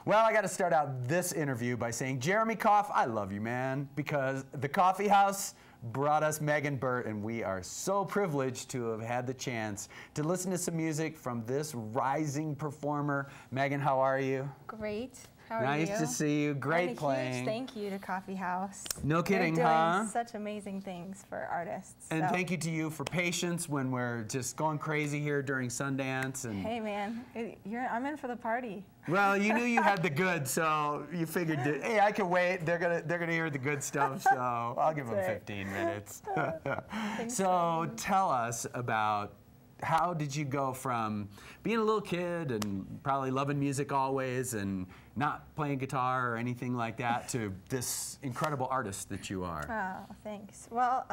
Well, I got to start out this interview by saying, Jeremy Koff, I love you, man, because the Coffee House brought us Megan Burtt, and we are so privileged to have had the chance to listen to some music from this rising performer. Megan, how are you? Great. How are you? Nice to see you. Great playing. Huge thank you to Coffee House. No kidding, They're doing huh? such amazing things for artists. And thank you to you for patience when we're just going crazy here during Sundance. And hey, man, I'm in for the party. Well, you knew you had the goods, so you figured, hey, I can wait. They're gonna hear the good stuff, so I'll give them 15 minutes. So tell us about, how did you go from being a little kid and probably loving music always and not playing guitar or anything like that to this incredible artist that you are? Oh, thanks. Well,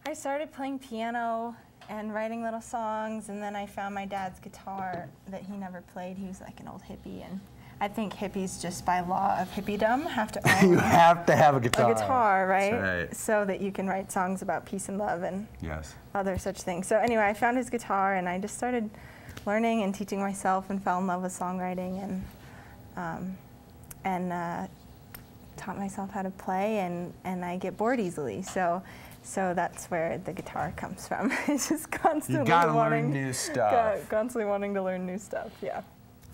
I started playing piano and writing little songs, and then I found my dad's guitar that he never played. He was like an old hippie, and I think hippies, just by law of hippiedom, have to own you have to have a guitar. A guitar, right? That's right. So that you can write songs about peace and love and yes. other such things. So anyway, I found his guitar, and I just started learning and teaching myself, and fell in love with songwriting, and taught myself how to play, and I get bored easily. So that's where the guitar comes from. It's just constantly you gotta learn new stuff. Constantly wanting to learn new stuff. Yeah.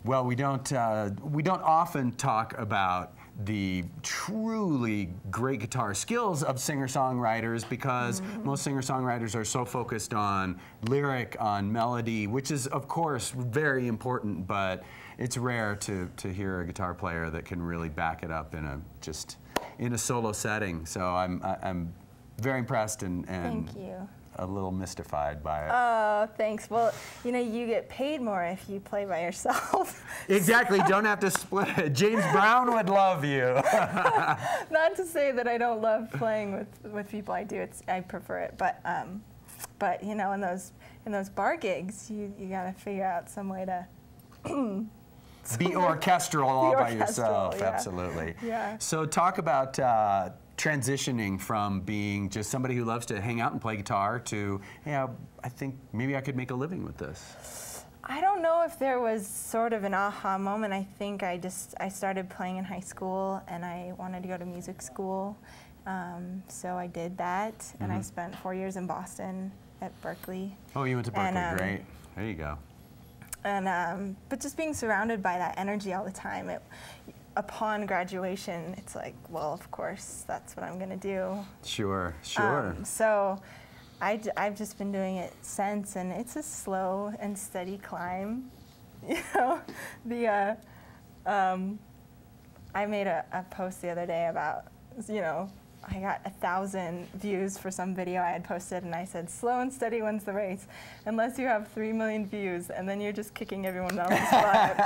Well, we don't often talk about the truly great guitar skills of singer-songwriters, because most singer-songwriters are so focused on lyric, on melody, which is of course very important, but it's rare to hear a guitar player that can really back it up in a solo setting. So I'm very impressed and thank you. A little mystified by it. Oh, thanks. Well, you know, you get paid more if you play by yourself. Exactly. Don't have to split it. James Brown would love you. Not to say that I don't love playing with people. I do. I prefer it. But you know, in those bar gigs, you got to figure out some way to be orchestral all by yourself. Yeah. Absolutely. Yeah. So talk about transitioning from being just somebody who loves to hang out and play guitar to, yeah, I think maybe I could make a living with this. I don't know if there was sort of an aha moment. I think I started playing in high school, and I wanted to go to music school. So I did that, and I spent 4 years in Boston at Berkeley. Oh, you went to Berkeley, great. There you go. And but just being surrounded by that energy all the time, upon graduation, it's like, well, of course, that's what I'm going to do. Sure, sure. So I've just been doing it since, and it's a slow and steady climb. You know, I made a post the other day about, you know, I got 1,000 views for some video I had posted, and I said, slow and steady wins the race, unless you have 3 million views, and then you're just kicking everyone down the spot.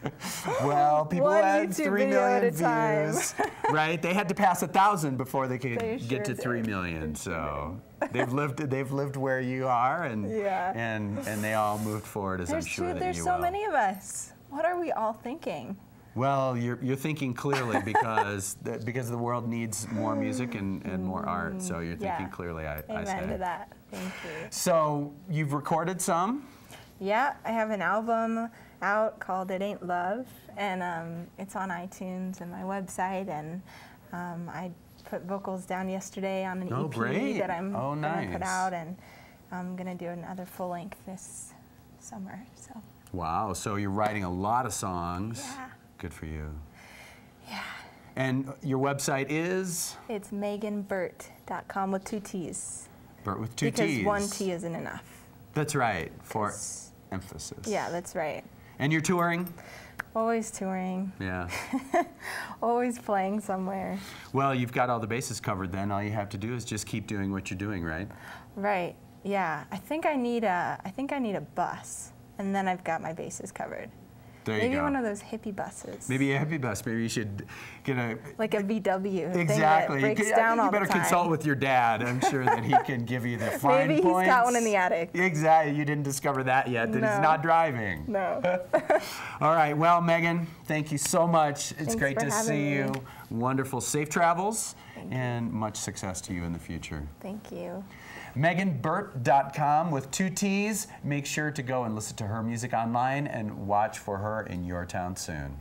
But well, people had 3 million time. views, right? They had to pass 1,000 before they could get to 3 million. So they've lived where you are, and they all moved forward, as I'm sure that you will. There's so many of us. What are we all thinking? Well, you're thinking clearly, because the world needs more music and more art. So you're thinking clearly, I say. Amen to that. Thank you. So you've recorded some? Yeah, I have an album out called It Ain't Love, and it's on iTunes and my website, and I put vocals down yesterday on an EP that I'm going to put out, and I'm going to do another full length this summer. So. Wow, so you're writing a lot of songs. Yeah. Good for you. Yeah. And your website is? It's meganburtt.com with 2 T's. Burtt with 2 T's. Because 1 T isn't enough. That's right, for emphasis. Yeah, that's right. And you're touring? Always touring. Yeah. Always playing somewhere. Well, you've got all the bases covered then. All you have to do is just keep doing what you're doing, right? Right. Yeah. I think I need a bus, and then I've got my bases covered. There you go. Maybe one of those hippie buses. Maybe a hippie bus. Maybe you should get a... like a VW. Exactly. Thing that breaks down all the time. You better consult with your dad. I'm sure that he can give you the fine points. Maybe he's got one in the attic. Exactly. You didn't discover that yet, that he's not driving. No. All right. Well, Megan, thank you so much. It's great to see you. Wonderful. Safe travels and much success to you in the future. Thank you. MeganBurtt.com with 2 T's. Make sure to go and listen to her music online and watch for her in your town soon.